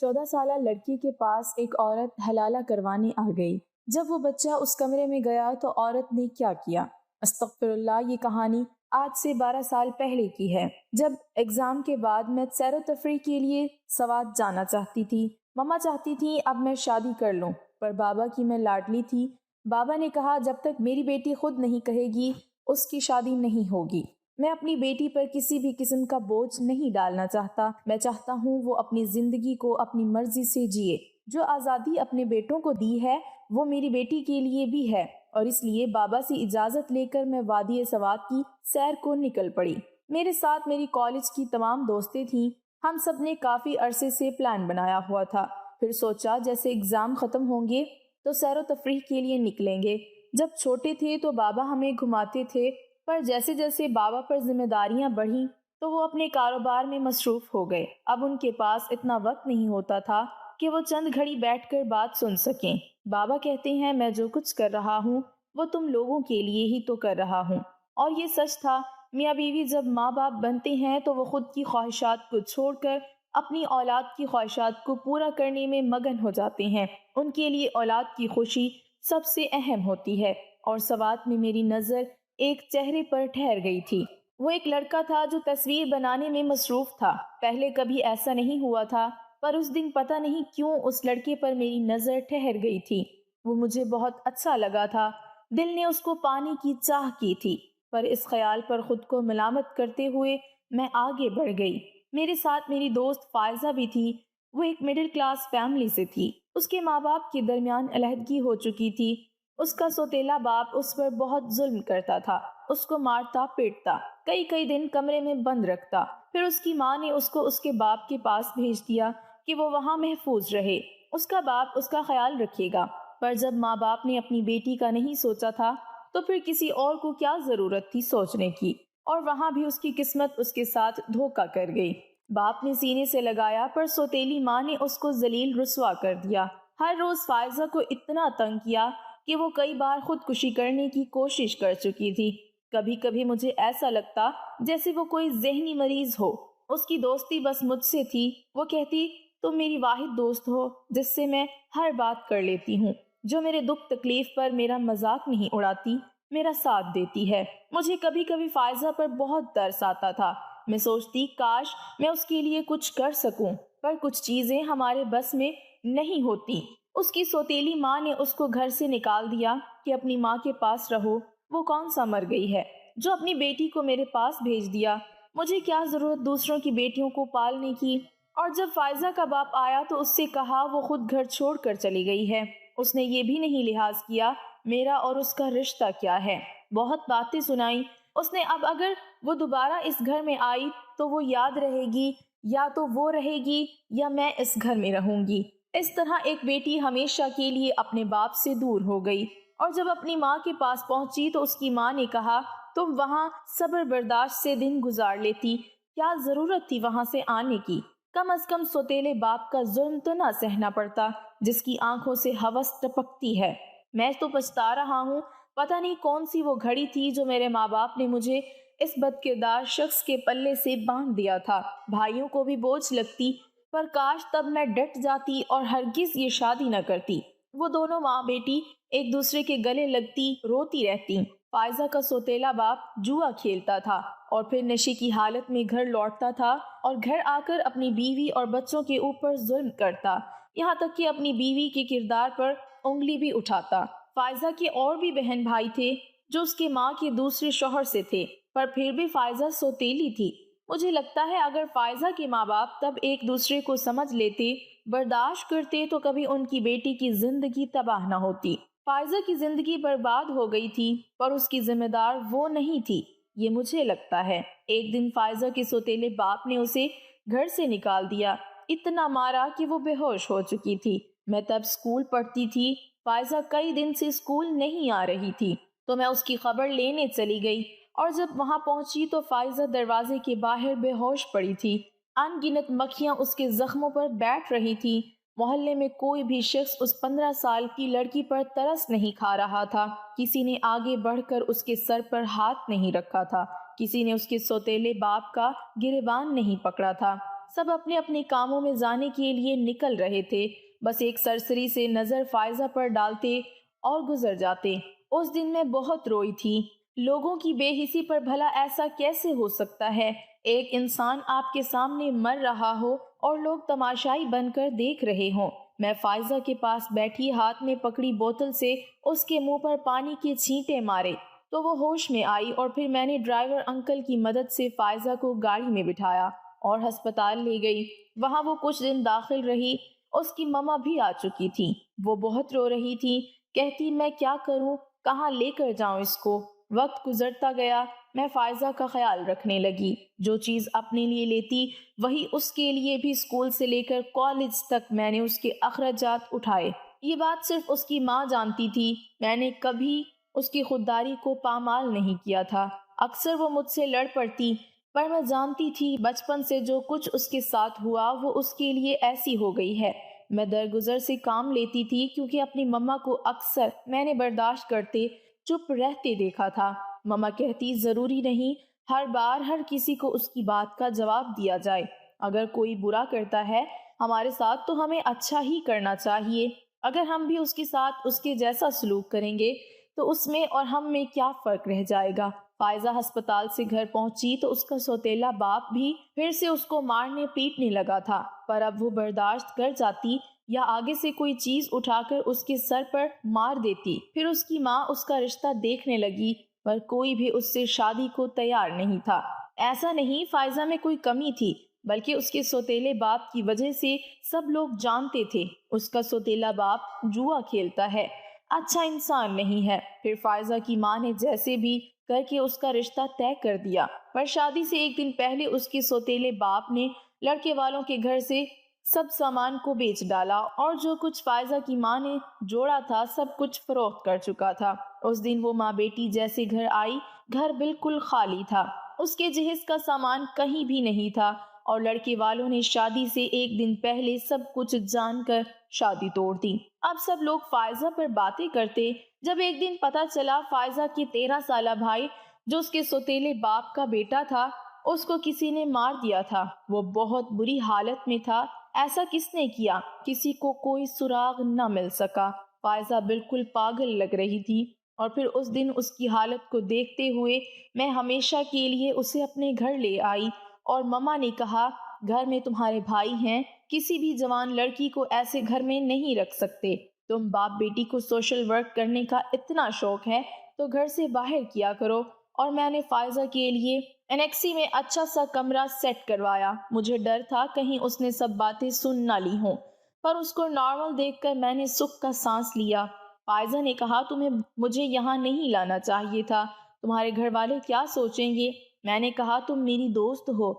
14 سالہ لڑکی کے پاس ایک عورت حلالہ کروانے آ گئی۔ جب وہ بچہ اس کمرے میں گیا تو عورت نے کیا کیا؟ استغفر اللہ، یہ کہانی آج سے 12 سال پہلے کی ہے، جب ایگزام کے بعد میں سیر و تفریح کے لیے سوات جانا چاہتی تھی۔ ماما چاہتی تھی اب میں شادی کر لوں، پر بابا کی میں لاڈلی تھی۔ بابا نے کہا جب تک میری بیٹی خود نہیں کہے گی اس کی شادی نہیں ہوگی۔ میں اپنی بیٹی پر کسی بھی قسم کا بوجھ نہیں ڈالنا چاہتا۔ میں چاہتا ہوں وہ اپنی زندگی کو اپنی مرضی سے جیے۔ جو آزادی اپنے بیٹوں کو دی ہے وہ میری بیٹی کے لیے بھی ہے، اور اس لیے بابا سے اجازت لے کر میں وادی سوات کی سیر کو نکل پڑی۔ میرے ساتھ میری کالج کی تمام دوستیں تھیں۔ ہم سب نے کافی عرصے سے پلان بنایا ہوا تھا۔ پھر سوچا جیسے ایگزام ختم ہوں گے تو سیر و تفریح کے لیے نکلیں گے۔ جب چھوٹے تھے تو بابا ہمیں گھماتے تھے، پر جیسے جیسے بابا پر ذمہ داریاں بڑھیں تو وہ اپنے کاروبار میں مصروف ہو گئے۔ اب ان کے پاس اتنا وقت نہیں ہوتا تھا کہ وہ چند گھڑی بیٹھ کر بات سن سکیں۔ بابا کہتے ہیں میں جو کچھ کر رہا ہوں وہ تم لوگوں کے لیے ہی تو کر رہا ہوں، اور یہ سچ تھا۔ میاں بیوی جب ماں باپ بنتے ہیں تو وہ خود کی خواہشات کو چھوڑ کر اپنی اولاد کی خواہشات کو پورا کرنے میں مگن ہو جاتے ہیں۔ ان کے لیے اولاد کی خوشی سب سے اہم ہوتی ہے، اور سوات میں میری نظر ایک چہرے پر ٹھہر گئی تھی۔ وہ ایک لڑکا تھا جو تصویر بنانے میں مصروف تھا۔ پہلے کبھی ایسا نہیں ہوا تھا، پر اس دن پتہ نہیں کیوں اس لڑکے پر میری نظر ٹھہر گئی تھی۔ وہ مجھے بہت اچھا لگا تھا۔ دل نے اس کو پانے کی چاہ کی تھی، پر اس خیال پر خود کو ملامت کرتے ہوئے میں آگے بڑھ گئی۔ میرے ساتھ میری دوست فائزہ بھی تھی۔ وہ ایک مڈل کلاس فیملی سے تھی۔ اس کے ماں باپ کے درمیان علیحدگی ہو چکی تھی۔ اس کا سوتیلا باپ اس پر بہت ظلم کرتا تھا، اس کو مارتا پیٹتا، کئی دن کمرے میں بند رکھتا۔ پھر اس کی ماں نے اس کو اس کے باپ کے پاس بھیج دیا کہ وہ وہاں محفوظ رہے، اس کا باپ اس کا خیال رکھے گا۔ پر جب ماں باپ نے اپنی بیٹی کا نہیں سوچا تھا تو پھر کسی اور کو کیا ضرورت تھی سوچنے کی، اور وہاں بھی اس کی قسمت اس کے ساتھ دھوکہ کر گئی۔ باپ نے سینے سے لگایا، پر سوتیلی ماں نے اس کو ذلیل رسوا کر دیا۔ ہر روز فائزہ کو اتنا تنگ کیا کہ وہ کئی بار خودکشی کرنے کی کوشش کر چکی تھی۔ کبھی کبھی مجھے ایسا لگتا جیسے وہ کوئی ذہنی مریض ہو۔ اس کی دوستی بس مجھ سے تھی۔ وہ کہتی تم میری واحد دوست ہو جس سے میں ہر بات کر لیتی ہوں، جو میرے دکھ تکلیف پر میرا مذاق نہیں اڑاتی، میرا ساتھ دیتی ہے۔ مجھے کبھی کبھی فائزہ پر بہت ترس آتا تھا۔ میں سوچتی کاش میں اس کے لیے کچھ کر سکوں، پر کچھ چیزیں ہمارے بس میں نہیں ہوتی۔ اس کی سوتیلی ماں نے اس کو گھر سے نکال دیا کہ اپنی ماں کے پاس رہو۔ وہ کون سا مر گئی ہے جو اپنی بیٹی کو میرے پاس بھیج دیا؟ مجھے کیا ضرورت دوسروں کی بیٹیوں کو پالنے کی؟ اور جب فائزہ کا باپ آیا تو اس سے کہا وہ خود گھر چھوڑ کر چلی گئی ہے۔ اس نے یہ بھی نہیں لحاظ کیا میرا اور اس کا رشتہ کیا ہے۔ بہت باتیں سنائیں اس نے۔ اب اگر وہ دوبارہ اس گھر میں آئی تو وہ یاد رہے گی، یا تو وہ رہے گی یا میں اس گھر میں رہوں گی۔ اس طرح ایک بیٹی ہمیشہ کے لیے اپنے باپ سے دور ہو گئی، اور جب اپنی ماں کے پاس پہنچی تو اس کی ماں نے کہا تم وہاں صبر برداشت سے دن گزار لیتی، کیا ضرورت تھی وہاں سے آنے کی؟ کم از کم سوتیلے باپ کا ظلم تو نہ سہنا پڑتا جس کی آنکھوں سے ہوس ٹپکتی ہے۔ میں تو پچھتا رہا ہوں، پتہ نہیں کون سی وہ گھڑی تھی جو میرے ماں باپ نے مجھے اس بدکردار شخص کے پلے سے باندھ دیا تھا۔ بھائیوں کو بھی بوجھ لگتی، پر کاش تب میں ڈٹ جاتی اور ہرگز یہ شادی نہ کرتی۔ وہ دونوں ماں بیٹی ایک دوسرے کے گلے لگتی روتی رہتی۔ فائزہ کا سوتیلا باپ جوا کھیلتا تھا اور پھر نشے کی حالت میں گھر لوٹتا تھا، اور گھر آ کر اپنی بیوی اور بچوں کے اوپر ظلم کرتا، یہاں تک کہ اپنی بیوی کے کردار پر انگلی بھی اٹھاتا۔ فائزہ کے اور بھی بہن بھائی تھے جو اس کے ماں کے دوسرے شوہر سے تھے، پر پھر بھی فائزہ سوتیلی تھی۔ مجھے لگتا ہے اگر فائزہ کے ماں باپ تب ایک دوسرے کو سمجھ لیتے، برداشت کرتے، تو کبھی ان کی بیٹی کی زندگی تباہ نہ ہوتی۔ فائزہ کی زندگی برباد ہو گئی تھی، پر اس کی ذمہ دار وہ نہیں تھی، یہ مجھے لگتا ہے۔ ایک دن فائزہ کے سوتیلے باپ نے اسے گھر سے نکال دیا، اتنا مارا کہ وہ بے ہوش ہو چکی تھی۔ میں تب اسکول پڑھتی تھی۔ فائزہ کئی دن سے اسکول نہیں آ رہی تھی، تو میں اس کی خبر لینے چلی گئی، اور جب وہاں پہنچی تو فائزہ دروازے کے باہر بے ہوش پڑی تھی۔ ان گنت مکھیاں اس کے زخموں پر بیٹھ رہی تھی۔ محلے میں کوئی بھی شخص اس 15 سال کی لڑکی پر ترس نہیں کھا رہا تھا۔ کسی نے آگے بڑھ کر اس کے سر پر ہاتھ نہیں رکھا تھا، کسی نے اس کے سوتیلے باپ کا گریبان نہیں پکڑا تھا۔ سب اپنے اپنے کاموں میں جانے کے لیے نکل رہے تھے، بس ایک سرسری سے نظر فائزہ پر ڈالتے اور گزر جاتے۔ اس دن میں بہت روئی تھی۔ لوگوں کی بے حسی پر بھلا ایسا کیسے ہو سکتا ہے؟ ایک انسان آپ کے سامنے مر رہا ہو اور لوگ تماشائی بن کر دیکھ رہے ہوں۔ میں فائزہ کے پاس بیٹھی ہاتھ میں پکڑی بوتل سے اس کے منہ پر پانی کے چھینٹے مارے تو وہ ہوش میں آئی، اور پھر میں نے ڈرائیور انکل کی مدد سے فائزہ کو گاڑی میں بٹھایا اور ہسپتال لے گئی۔ وہاں وہ کچھ دن داخل رہی۔ اس کی ماما بھی آ چکی تھی۔ وہ بہت رو رہی تھی، کہتی میں کیا کروں، کہاں لے کر جاؤں اس کو۔ وقت گزرتا گیا، میں فائزہ کا خیال رکھنے لگی۔ جو چیز اپنے لیے لیتی وہی اس کے لیے بھی، اسکول سے لے کر کالج تک میں نے اس کے اخراجات اٹھائے۔ یہ بات صرف اس کی ماں جانتی تھی، میں نے کبھی اس کی خودداری کو پامال نہیں کیا تھا۔ اکثر وہ مجھ سے لڑ پڑتی، پر میں جانتی تھی بچپن سے جو کچھ اس کے ساتھ ہوا وہ اس کے لیے ایسی ہو گئی ہے۔ میں درگزر سے کام لیتی تھی، کیونکہ اپنی مما کو اکثر میں نے برداشت کرتے چپ رہتے دیکھا تھا۔ مما کہتی ضروری نہیں ہر بار ہر کسی کو اس کی بات کا جواب دیا جائے۔ اگر کوئی برا کرتا ہے ہمارے ساتھ تو ہمیں اچھا ہی کرنا چاہیے۔ اگر ہم بھی اس کے ساتھ اس کے جیسا سلوک کریں گے تو اس میں اور ہم میں کیا فرق رہ جائے گا۔ فائزہ ہسپتال سے گھر پہنچی تو اس کا سوتیلا باپ بھی پھر سے اس کو مارنے پیٹنے لگا تھا، پر اب وہ برداشت کر جاتی یا آگے سے کوئی چیز اٹھا کر اس کے سر پر مار دیتی۔ پھر اس کی ماں اس کا رشتہ دیکھنے لگی، پر کوئی بھی اس سے شادی کو تیار نہیں تھا۔ ایسا نہیں فائزہ میں کوئی کمی تھی، بلکہ اس کے سوتیلے باپ کی وجہ سے سب لوگ جانتے تھے اس کا سوتیلا باپ جوا کھیلتا ہے، اچھا انسان نہیں ہے۔ پھر فائزہ کی ماں نے جیسے بھی کر کے اس کا رشتہ طے کر دیا، پر شادی سے ایک دن پہلے اس کے سوتیلے باپ نے لڑکے والوں کے گھر سے سب سامان کو بیچ ڈالا، اور جو کچھ فائزہ کی ماں نے جوڑا تھا سب کچھ فروخت کر چکا تھا۔ اس دن وہ ماں بیٹی جیسے گھر آئی، گھر بالکل خالی تھا، اس کے جہیز کا سامان کہیں بھی نہیں تھا، اور لڑکے والوں نے شادی سے ایک دن پہلے سب کچھ جان کر شادی توڑ دی۔ اب سب لوگ فائزہ پر باتیں کرتے۔ جب ایک دن پتا چلا فائزہ کی 13 سالہ بھائی جو اس کے سوتیلے باپ کا بیٹا تھا اس کو کسی نے مار دیا تھا، وہ بہت بری حالت میں تھا۔ ایسا کس نے کیا؟ کسی کو کوئی سراغ نہ مل سکا۔ فائزہ بالکل پاگل لگ رہی تھی، اور پھر اس دن اس کی حالت کو دیکھتے ہوئے میں ہمیشہ کے لیے اسے اپنے گھر لے آئی، اور مما نے کہا گھر میں تمہارے بھائی ہیں، کسی بھی جوان لڑکی کو ایسے گھر میں نہیں رکھ سکتے۔ تم باپ بیٹی کو سوشل ورک کرنے کا اتنا شوق ہے تو گھر سے باہر کیا کرو۔ اور میں نے فائزہ کے لیے انیکسی میں اچھا سا کمرہ سیٹ کروایا۔ مجھے ڈر تھا کہیں اس نے سب باتیں سن نہ لی ہوں، پر اس کو نارمل دیکھ کر میں نے سکھ کا سانس لیا۔ فائزہ نے کہا تمہیں مجھے یہاں نہیں لانا چاہیے تھا، تمہارے گھر والے کیا سوچیں گے؟ میں نے کہا تم میری دوست ہو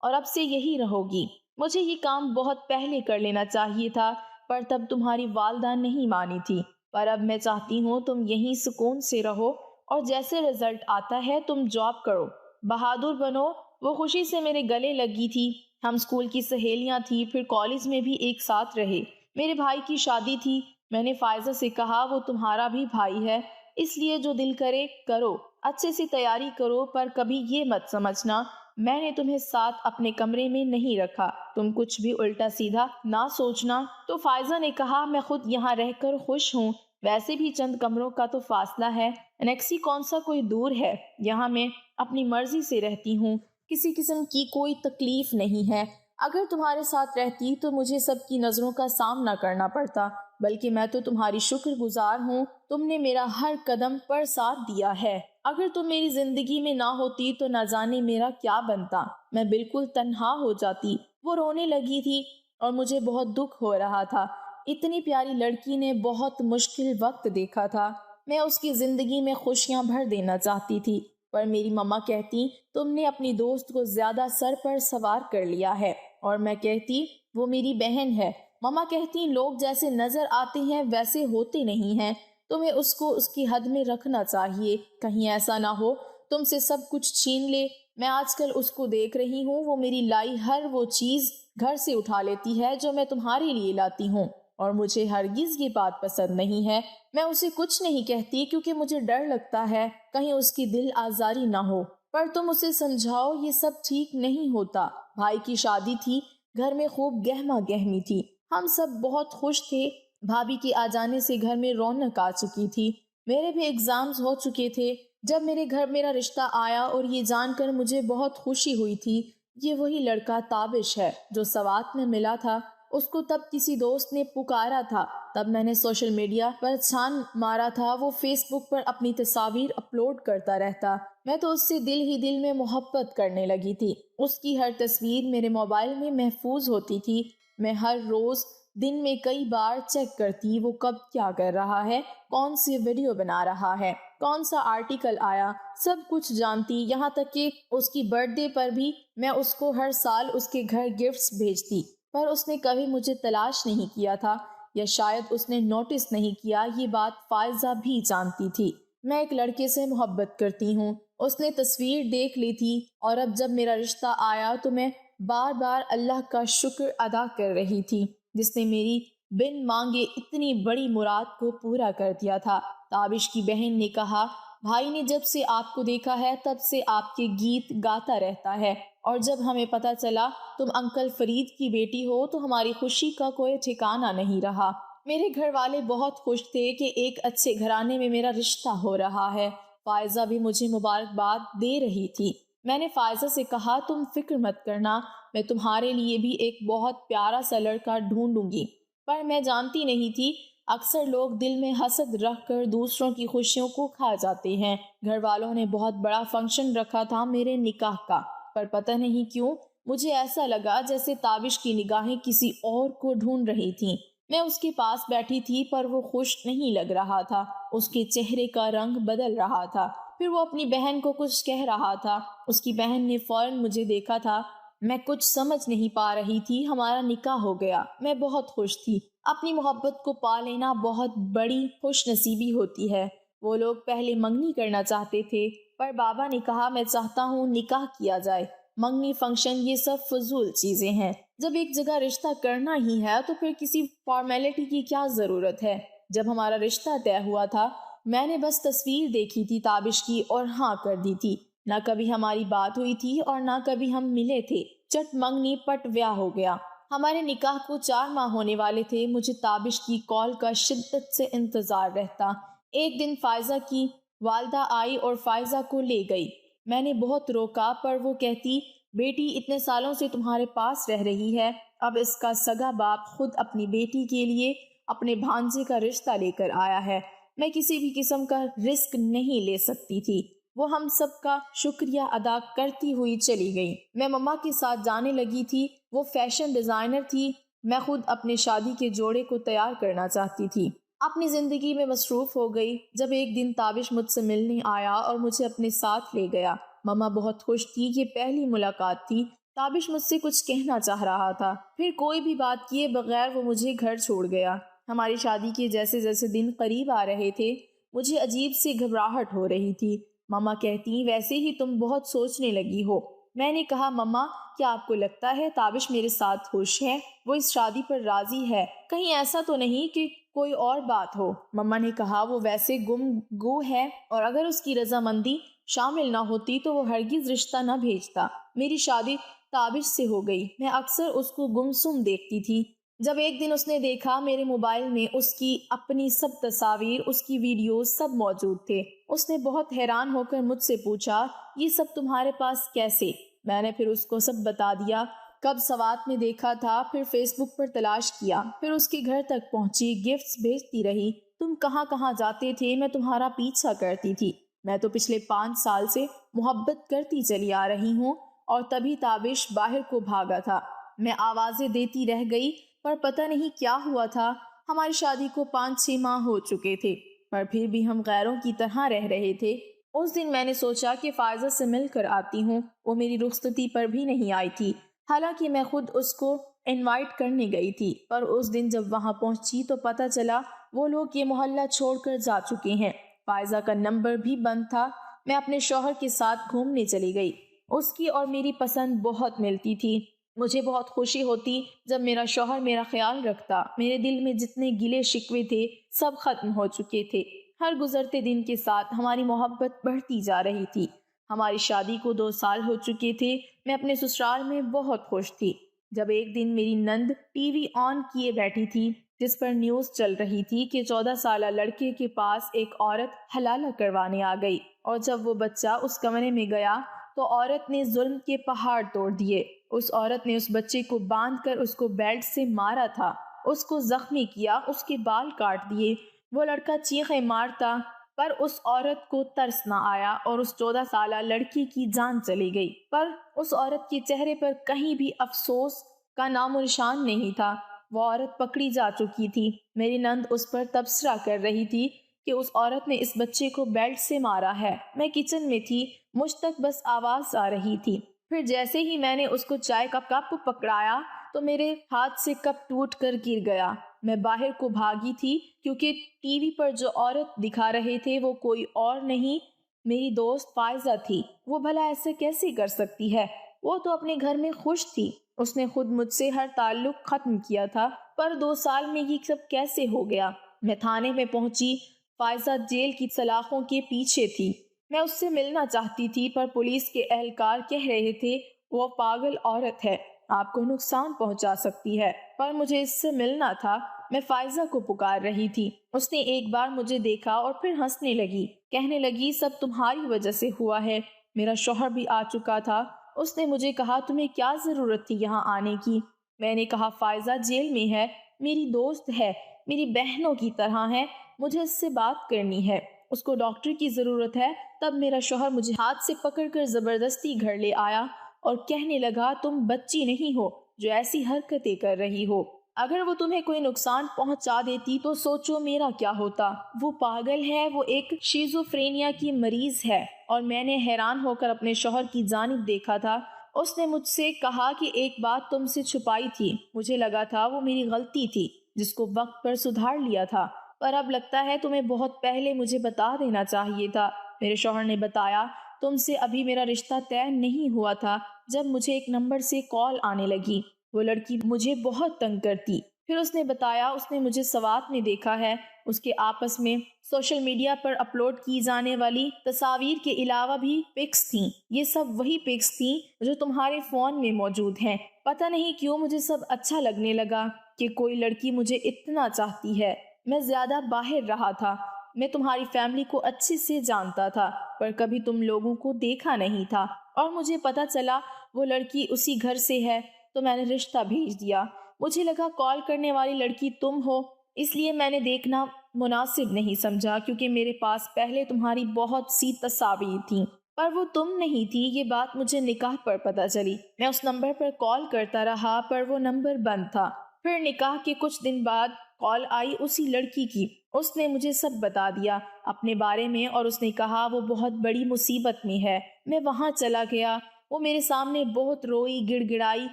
اور اب سے یہی رہو گی۔ مجھے یہ کام بہت پہلے کر لینا چاہیے تھا، پر تب تمہاری والدہ نہیں مانی تھی، پر اب میں چاہتی ہوں تم یہیں سکون سے رہو، اور جیسے رزلٹ آتا ہے تم جاب کرو، بہادر بنو۔ وہ خوشی سے میرے گلے لگی تھی۔ ہم اسکول کی سہیلیاں تھی، پھر کالج میں بھی ایک ساتھ رہے۔ میرے بھائی کی شادی تھی، میں نے فائزہ سے کہا وہ تمہارا بھی بھائی ہے، اس لیے جو دل کرے کرو، اچھے سے تیاری کرو، پر کبھی یہ مت سمجھنا میں نے تمہیں ساتھ اپنے کمرے میں نہیں رکھا، تم کچھ بھی الٹا سیدھا نہ سوچنا۔ تو فائزہ نے کہا میں خود یہاں رہ کر خوش ہوں، ویسے بھی چند کمروں کا تو فاصلہ ہے، انیکسی کون سا کوئی دور ہے، یہاں میں اپنی مرضی سے رہتی ہوں، کسی قسم کی کوئی تکلیف نہیں ہے۔ اگر تمہارے ساتھ رہتی تو مجھے سب کی نظروں کا سامنا کرنا پڑتا، بلکہ میں تو تمہاری شکر گزار ہوں، تم نے میرا ہر قدم پر ساتھ دیا ہے۔ اگر تم میری زندگی میں نہ ہوتی تو نہ جانے میرا کیا بنتا، میں بالکل تنہا ہو جاتی۔ وہ رونے لگی تھی اور مجھے بہت دکھ ہو رہا تھا۔ اتنی پیاری لڑکی نے بہت مشکل وقت دیکھا تھا، میں اس کی زندگی میں خوشیاں بھر دینا چاہتی تھی، پر میری مما کہتی تم نے اپنی دوست کو زیادہ سر پر سوار کر لیا ہے، اور میں کہتی وہ میری بہن ہے۔ مما کہتی لوگ جیسے نظر آتے ہیں ویسے ہوتے نہیں ہیں، تمہیں اس کو اس کی حد میں رکھنا چاہیے، کہیں ایسا نہ ہو تم سے سب کچھ چھین لے۔ میں آج کل اس کو دیکھ رہی ہوں، وہ میری لائی ہر وہ چیز گھر سے اٹھا لیتی ہے جو میں تمہارے لیے لاتی ہوں، اور مجھے ہرگز یہ بات پسند نہیں ہے۔ میں اسے کچھ نہیں کہتی کیونکہ مجھے ڈر لگتا ہے کہیں اس کی دل آزاری نہ ہو، پر تم اسے سمجھاؤ یہ سب ٹھیک نہیں ہوتا۔ بھائی کی شادی تھی، گھر میں خوب گہما گہمی تھی، ہم سب بہت خوش تھے۔ بھابھی کے آ جانے سے گھر میں رونق آ چکی تھی۔ میرے بھی ایگزامز ہو چکے تھے جب میرے گھر میرا رشتہ آیا، اور یہ جان کر مجھے بہت خوشی ہوئی تھی یہ وہی لڑکا تابش ہے جو سوات میں ملا تھا۔ اس کو تب کسی دوست نے پکارا تھا، تب میں نے سوشل میڈیا پر چھان مارا تھا، وہ فیس بک پر اپنی تصاویر اپلوڈ کرتا رہتا۔ میں تو اس سے دل ہی دل میں محبت کرنے لگی تھی۔ اس کی ہر تصویر میرے موبائل میں محفوظ ہوتی تھی۔ میں ہر روز دن میں کئی بار چیک کرتی وہ کب کیا کر رہا ہے، کون سی ویڈیو بنا رہا ہے، کون سا آرٹیکل آیا، سب کچھ جانتی، یہاں تک کہ اس کی برتھ ڈے پر بھی میں اس کو ہر سال اس کے گھر گفٹس بھیجتی۔ پر اس نے کبھی مجھے تلاش نہیں کیا تھا، یا شاید اس نے نوٹس نہیں کیا۔ یہ بات فائزہ بھی جانتی تھی۔ میں ایک لڑکے سے محبت کرتی ہوں، اس نے تصویر دیکھ لی تھی، اور اب جب میرا رشتہ آیا تو میں بار بار اللہ کا شکر ادا کر رہی تھی جس نے میری بن مانگے اتنی بڑی مراد کو پورا کر دیا تھا۔ تابش کی بہن نے کہا، بھائی نے جب سے آپ کو دیکھا ہے تب سے آپ کے گیت گاتا رہتا ہے، اور جب ہمیں پتہ چلا تم انکل فرید کی بیٹی ہو تو ہماری خوشی کا کوئی ٹھکانہ نہیں رہا۔ میرے گھر والے بہت خوش تھے کہ ایک اچھے گھرانے میں میرا رشتہ ہو رہا ہے۔ فائزہ بھی مجھے مبارکباد دے رہی تھی۔ میں نے فائزہ سے کہا، تم فکر مت کرنا، میں تمہارے لیے بھی ایک بہت پیارا سا لڑکا ڈھونڈوں گی۔ پر میں جانتی نہیں تھی اکثر لوگ دل میں حسد رکھ کر دوسروں کی خوشیوں کو کھا جاتے ہیں۔ گھر والوں نے بہت بڑا فنکشن رکھا تھا میرے نکاح کا، پر پتہ نہیں کیوں مجھے ایسا لگا جیسے تابش کی نگاہیں کسی اور کو ڈھونڈ رہی تھیں۔ میں اس کے پاس بیٹھی تھی پر وہ خوش نہیں لگ رہا تھا، اس کے چہرے کا رنگ بدل رہا تھا۔ پھر وہ اپنی بہن کو کچھ کہہ رہا تھا، اس کی بہن نے فوراً مجھے دیکھا تھا۔ میں کچھ سمجھ نہیں پا رہی تھی۔ ہمارا نکاح ہو گیا، میں بہت خوش تھی۔ اپنی محبت کو پا لینا بہت بڑی خوش نصیبی ہوتی ہے۔ وہ لوگ پہلے منگنی کرنا چاہتے تھے، پر بابا نے کہا میں چاہتا ہوں نکاح کیا جائے، منگنی فنکشن یہ سب فضول چیزیں ہیں۔ جب ایک جگہ رشتہ کرنا ہی ہے تو پھر کسی فارمیلٹی کی کیا ضرورت ہے۔ جب ہمارا رشتہ طے ہوا تھا میں نے بس تصویر دیکھی تھی تابش کی اور ہاں کر دی تھی۔ نہ کبھی ہماری بات ہوئی تھی اور نہ کبھی ہم ملے تھے۔ چٹ منگنی پٹ بیاہ ہو گیا۔ ہمارے نکاح کو 4 ماہ ہونے والے تھے۔ مجھے تابش کی کال کا شدت سے انتظار رہتا۔ ایک دن فائزہ کی والدہ آئی اور فائزہ کو لے گئی۔ میں نے بہت روکا پر وہ کہتی، بیٹی اتنے سالوں سے تمہارے پاس رہ رہی ہے، اب اس کا سگا باپ خود اپنی بیٹی کے لیے اپنے بھانجے کا رشتہ لے کر آیا ہے۔ میں کسی بھی قسم کا رسک نہیں لے سکتی تھی۔ وہ ہم سب کا شکریہ ادا کرتی ہوئی چلی گئی۔ میں مما کے ساتھ جانے لگی تھی۔ وہ فیشن ڈیزائنر تھی، میں خود اپنے شادی کے جوڑے کو تیار کرنا چاہتی تھی۔ اپنی زندگی میں مصروف ہو گئی۔ جب ایک دن تابش مجھ سے ملنے آیا اور مجھے اپنے ساتھ لے گیا، مما بہت خوش تھی۔ یہ پہلی ملاقات تھی۔ تابش مجھ سے کچھ کہنا چاہ رہا تھا، پھر کوئی بھی بات کیے بغیر وہ مجھے گھر چھوڑ گیا۔ ہماری شادی کے جیسے جیسے دن قریب آ رہے تھے مجھے عجیب سی گھبراہٹ ہو رہی تھی۔ مما کہتی، ویسے ہی تم بہت سوچنے لگی ہو۔ میں نے کہا، مما کیا آپ کو لگتا ہے تابش میرے ساتھ خوش ہے؟ وہ اس شادی پر راضی ہے؟ کہیں ایسا تو نہیں کہ کوئی اور بات ہو؟ مما نے کہا، وہ ویسے گم گو ہے، اور اگر اس کی رضامندی شامل نہ ہوتی تو وہ ہرگز رشتہ نہ بھیجتا۔ میری شادی تابش سے ہو گئی، میں اکثر اس کو گمسم دیکھتی تھی۔ جب ایک دن اس نے دیکھا میرے موبائل میں اس کی اپنی سب تصاویر، اس کی ویڈیوز سب موجود تھے۔ اس نے بہت حیران ہو کر مجھ سے پوچھا، یہ سب تمہارے پاس کیسے؟ میں نے پھر اس کو سب بتا دیا، کب سوات میں دیکھا تھا، پھر فیس بک پر تلاش کیا، پھر اس کے گھر تک پہنچی، گفٹس بھیجتی رہی، تم کہاں کہاں جاتے تھے میں تمہارا پیچھا کرتی تھی۔ میں تو پچھلے 5 سال سے محبت کرتی چلی آ رہی ہوں، اور تبھی تابش باہر کو بھاگا تھا۔ میں آوازیں دیتی رہ گئی پر پتہ نہیں کیا ہوا تھا۔ ہماری شادی کو 5-6 ماہ ہو چکے تھے، پر پھر بھی ہم غیروں کی طرح رہ رہے تھے۔ اس دن میں نے سوچا کہ فائزہ سے مل کر آتی ہوں۔ وہ میری رخصتی پر بھی نہیں آئی تھی، حالانکہ میں خود اس کو انوائٹ کرنے گئی تھی۔ پر اس دن جب وہاں پہنچی تو پتہ چلا وہ لوگ یہ محلہ چھوڑ کر جا چکے ہیں۔ فائزہ کا نمبر بھی بند تھا۔ میں اپنے شوہر کے ساتھ گھومنے چلی گئی۔ اس کی اور میری پسند بہت ملتی تھی۔ مجھے بہت خوشی ہوتی جب میرا شوہر میرا خیال رکھتا۔ میرے دل میں جتنے گلے شکوے تھے سب ختم ہو چکے تھے۔ ہر گزرتے دن کے ساتھ ہماری محبت بڑھتی جا رہی تھی۔ ہماری شادی کو 2 سال ہو چکے تھے۔ میں اپنے سسرال میں بہت خوش تھی۔ جب ایک دن میری نند ٹی وی آن کیے بیٹھی تھی جس پر نیوز چل رہی تھی کہ 14 سالہ لڑکے کے پاس ایک عورت حلالہ کروانے آ گئی، اور جب وہ بچہ اس کمرے میں گیا تو عورت نے ظلم کے پہاڑ توڑ دیے۔ اس عورت نے اس بچے کو باندھ کر اس کو بیلٹ سے مارا تھا، اس کو زخمی کیا، اس کے بال کاٹ دیے۔ وہ لڑکا چیخیں مارتا، پر اس عورت کو ترس نہ آیا اور اس 14 سالہ لڑکی کی جان چلی گئی۔ پر اس عورت کے چہرے پر کہیں بھی افسوس کا نام و نشان نہیں تھا۔ وہ عورت پکڑی جا چکی تھی۔ میری نند اس پر تبصرہ کر رہی تھی کہ اس عورت نے اس بچے کو بیلٹ سے مارا ہے۔ میں کچن میں تھی، مجھ تک بس آواز آ رہی تھی۔ پھر جیسے ہی میں نے اس کو چائے کا کپ پکڑایا تو میرے ہاتھ سے کپ ٹوٹ کر گر گیا۔ میں باہر کو بھاگی تھی کیونکہ ٹی وی پر جو عورت دکھا رہے تھے وہ کوئی اور نہیں، میری دوست فائزہ تھی۔ وہ بھلا ایسے کیسے کر سکتی ہے؟ وہ تو اپنے گھر میں خوش تھی۔ اس نے خود مجھ سے ہر تعلق ختم کیا تھا، پر 2 سال میں یہ سب کیسے ہو گیا؟ میں تھانے میں پہنچی۔ فائزہ جیل کی سلاخوں کے پیچھے تھی۔ میں اس سے ملنا چاہتی تھی، پر پولیس کے اہلکار کہہ رہے تھے وہ پاگل عورت ہے، آپ کو نقصان پہنچا سکتی ہے، پر مجھے اس سے ملنا تھا۔ میں فائزہ کو پکار رہی تھی۔ اس نے ایک بار مجھے دیکھا اور پھر ہنسنے لگی، کہنے لگی سب تمہاری وجہ سے ہوا ہے۔ میرا شوہر بھی آ چکا تھا۔ اس نے مجھے کہا تمہیں کیا ضرورت تھی یہاں آنے کی؟ میں نے کہا فائزہ جیل میں ہے، میری دوست ہے، میری بہنوں کی طرح ہے، مجھے اس سے بات کرنی ہے، اس کو ڈاکٹر کی ضرورت ہے۔ تب میرا شوہر مجھے ہاتھ سے پکڑ کر زبردستی گھر لے آیا اور کہنے لگا تم بچی نہیں ہو جو ایسی حرکتیں کر رہی ہو، اگر وہ تمہیں کوئی نقصان پہنچا دیتی تو سوچو میرا کیا ہوتا۔ وہ پاگل ہے، وہ ایک شیزوفرینیا کی مریض ہے۔ اور میں نے حیران ہو کر اپنے شوہر کی جانب دیکھا تھا۔ اس نے مجھ سے کہا کہ ایک بات تم سے چھپائی تھی، مجھے لگا تھا وہ میری غلطی تھی جس کو وقت پر سدھار لیا تھا، پر اب لگتا ہے تمہیں بہت پہلے مجھے بتا دینا چاہیے تھا۔ میرے شوہر نے بتایا تم سے ابھی میرا رشتہ طے نہیں ہوا تھا جب مجھے ایک نمبر سے کال آنے لگی، وہ لڑکی مجھے بہت تنگ کرتی۔ پھر اس نے بتایا اس نے مجھے سوات میں دیکھا ہے، اس کے آپس میں سوشل میڈیا پر اپلوڈ کی جانے والی تصاویر کے علاوہ بھی پکس تھیں، یہ سب وہی پکس تھیں جو تمہارے فون میں موجود ہیں۔ پتہ نہیں کیوں مجھے سب اچھا لگنے لگا کہ کوئی لڑکی مجھے اتنا چاہتی ہے۔ میں زیادہ باہر رہا تھا، میں تمہاری فیملی کو اچھے سے جانتا تھا، پر کبھی تم لوگوں کو دیکھا نہیں تھا، اور مجھے پتہ چلا وہ لڑکی اسی گھر سے ہے تو میں نے رشتہ بھیج دیا۔ مجھے لگا کال کرنے والی لڑکی تم ہو، اس لیے میں نے دیکھنا مناسب نہیں سمجھا، کیونکہ میرے پاس پہلے تمہاری بہت سی تصاویر تھیں، پر وہ تم نہیں تھی۔ یہ بات مجھے نکاح پر پتہ چلی۔ میں اس نمبر پر کال کرتا رہا پر وہ نمبر بند تھا۔ پھر نکاح کے کچھ دن بعد کال آئی اسی لڑکی کی۔ اس نے مجھے سب بتا دیا اپنے بارے میں، اور اس نے کہا وہ بہت بڑی مصیبت میں ہے۔ میں وہاں چلا گیا، وہ میرے سامنے بہت روئی، گڑ گڑائی۔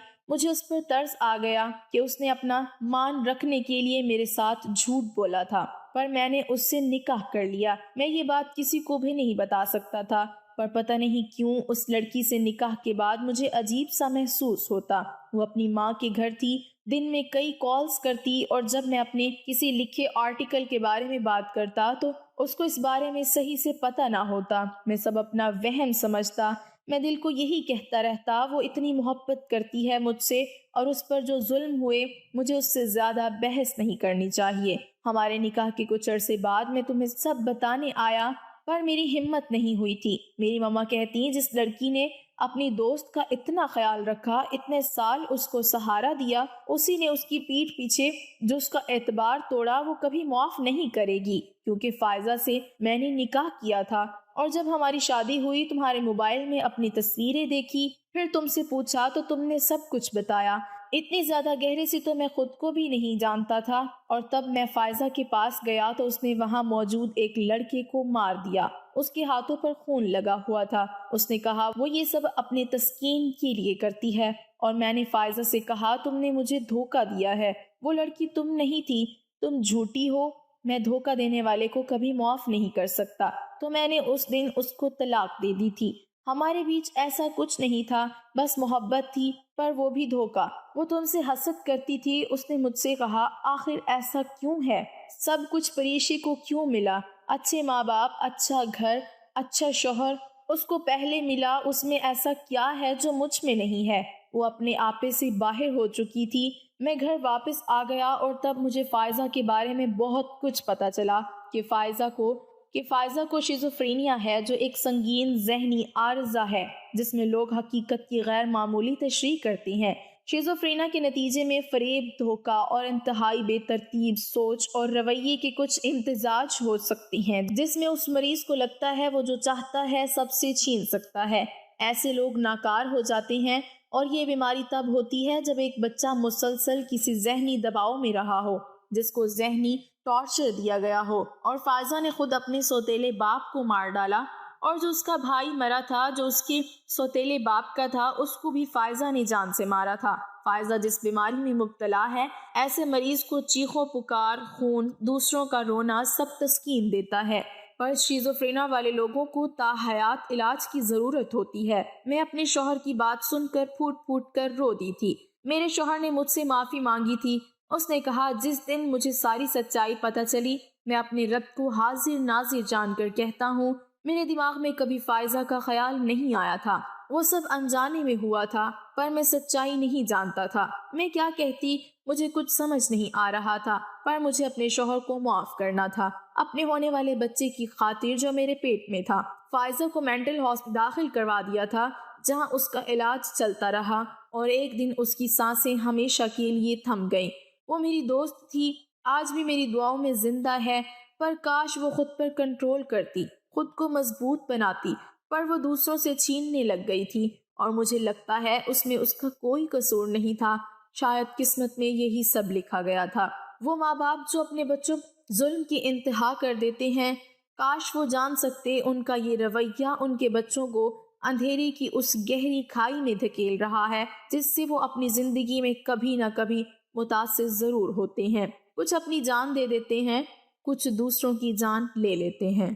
مجھے اس پر ترس آ گیا کہ اس نے اپنا مان رکھنے کے لیے میرے ساتھ جھوٹ بولا تھا، پر میں نے اس سے نکاح کر لیا۔ میں یہ بات کسی کو بھی نہیں بتا سکتا تھا، پر پتہ نہیں کیوں اس لڑکی سے نکاح کے بعد مجھے عجیب سا محسوس ہوتا۔ وہ اپنی ماں کے گھر تھی، دن میں کئی کالز کرتی، اور جب میں اپنے کسی لکھے آرٹیکل کے بارے میں بات کرتا تو اس کو اس بارے میں صحیح سے پتہ نہ ہوتا۔ میں سب اپنا وہم سمجھتا۔ میں دل کو یہی کہتا رہتا وہ اتنی محبت کرتی ہے مجھ سے، اور اس پر جو ظلم ہوئے مجھے اس سے زیادہ بحث نہیں کرنی چاہیے۔ ہمارے نکاح کے کچھ عرصے بعد میں تمہیں سب بتانے آیا، پر میری ہمت نہیں ہوئی تھی۔ میری ماما کہتی جس لڑکی نے اپنی دوست کا اتنا خیال رکھا، اتنے سال اس کو سہارا دیا، اسی نے اس کی پیٹھ پیچھے جو اس کا اعتبار توڑا وہ کبھی معاف نہیں کرے گی، کیونکہ فائزہ سے میں نے نکاح کیا تھا، اور جب ہماری شادی ہوئی تمہارے موبائل میں اپنی تصویریں دیکھی، پھر تم سے پوچھا تو تم نے سب کچھ بتایا۔ اتنی زیادہ گہرے سے تو میں خود کو بھی نہیں جانتا تھا، اور تب میں فائزہ کے پاس گیا تو اس نے وہاں موجود ایک لڑکے کو مار دیا۔ اس کے ہاتھوں پر خون لگا ہوا تھا۔ اس نے کہا وہ یہ سب اپنے تسکین کے لیے کرتی ہے، اور میں نے فائزہ سے کہا تم نے مجھے دھوکہ دیا ہے، وہ لڑکی تم نہیں تھی، تم جھوٹی ہو، میں دھوکہ دینے والے کو کبھی معاف نہیں کر سکتا۔ تو میں نے اس دن اس کو طلاق دے دی تھی۔ ہمارے بیچ ایسا کچھ نہیں تھا، بس محبت تھی، پر وہ بھی دھوکہ۔ وہ تم سے حسد کرتی تھی۔ اس نے مجھ سے کہا آخر ایسا کیوں ہے؟ سب کچھ پریشی کو کیوں ملا؟ اچھے ماں باپ، اچھا گھر، اچھا شوہر اس کو پہلے ملا، اس میں ایسا کیا ہے جو مجھ میں نہیں ہے؟ وہ اپنے آپے سے باہر ہو چکی تھی۔ میں گھر واپس آ گیا اور تب مجھے فائزہ کے بارے میں بہت کچھ پتہ چلا کہ فائزہ کو شیزوفرینیا ہے، جو ایک سنگین ذہنی عارضہ ہے جس میں لوگ حقیقت کی غیر معمولی تشریح کرتے ہیں۔ شیزوفرینیا کے نتیجے میں فریب، دھوکہ اور انتہائی بے ترتیب سوچ اور رویے کے کچھ امتزاج ہو سکتی ہیں، جس میں اس مریض کو لگتا ہے وہ جو چاہتا ہے سب سے چھین سکتا ہے۔ ایسے لوگ ناکار ہو جاتے ہیں، اور یہ بیماری تب ہوتی ہے جب ایک بچہ مسلسل کسی ذہنی دباؤ میں رہا ہو جس کو ذہنی ٹارچر دیا گیا ہو۔ اور فائزہ نے خود اپنے سوتیلے باپ کو مار ڈالا، اور جو اس کا بھائی مرا تھا جو اس کے سوتیلے باپ کا تھا، اس کو بھی فائزہ نے جان سے مارا تھا۔ فائزہ جس بیماری میں مبتلا ہے، ایسے مریض کو چیخوں پکار، خون، دوسروں کا رونا سب تسکین دیتا ہے، پر شیزوفرینیا والے لوگوں کو تاحیات علاج کی ضرورت ہوتی ہے۔ میں اپنے شوہر کی بات سن کر پھوٹ پھوٹ کر رو دی تھی۔ میرے شوہر نے مجھ سے معافی مانگی تھی۔ اس نے کہا، جس دن مجھے ساری سچائی پتہ چلی، میں اپنے رب کو حاضر ناظر جان کر کہتا ہوں، میرے دماغ میں کبھی فائزہ کا خیال نہیں آیا تھا۔ وہ سب انجانے میں ہوا تھا، پر میں سچائی نہیں جانتا تھا۔ میں کیا کہتی مجھے کچھ سمجھ نہیں آ رہا تھا، پر مجھے اپنے شوہر کو معاف کرنا تھا، اپنے ہونے والے بچے کی خاطر جو میرے پیٹ میں تھا۔ فائزہ کو مینٹل ہاسپٹل داخل کروا دیا تھا، جہاں اس کا علاج چلتا رہا، اور ایک دن اس کی سانسیں ہمیشہ کے لیے تھم گئیں۔ وہ میری دوست تھی، آج بھی میری دعاؤں میں زندہ ہے، پر کاش وہ خود پر کنٹرول کرتی، خود کو مضبوط بناتی، پر وہ دوسروں سے چھیننے لگ گئی تھی، اور مجھے لگتا ہے اس میں اس کا کوئی قصور نہیں تھا۔ شاید قسمت میں یہی سب لکھا گیا تھا۔ وہ ماں باپ جو اپنے بچوں ظلم کی انتہا کر دیتے ہیں، کاش وہ جان سکتے ان کا یہ رویہ ان کے بچوں کو اندھیرے کی اس گہری کھائی میں دھکیل رہا ہے جس سے وہ اپنی زندگی میں کبھی نہ کبھی متاثر ضرور ہوتے ہیں۔ کچھ اپنی جان دے دیتے ہیں، کچھ دوسروں کی جان لے لیتے ہیں۔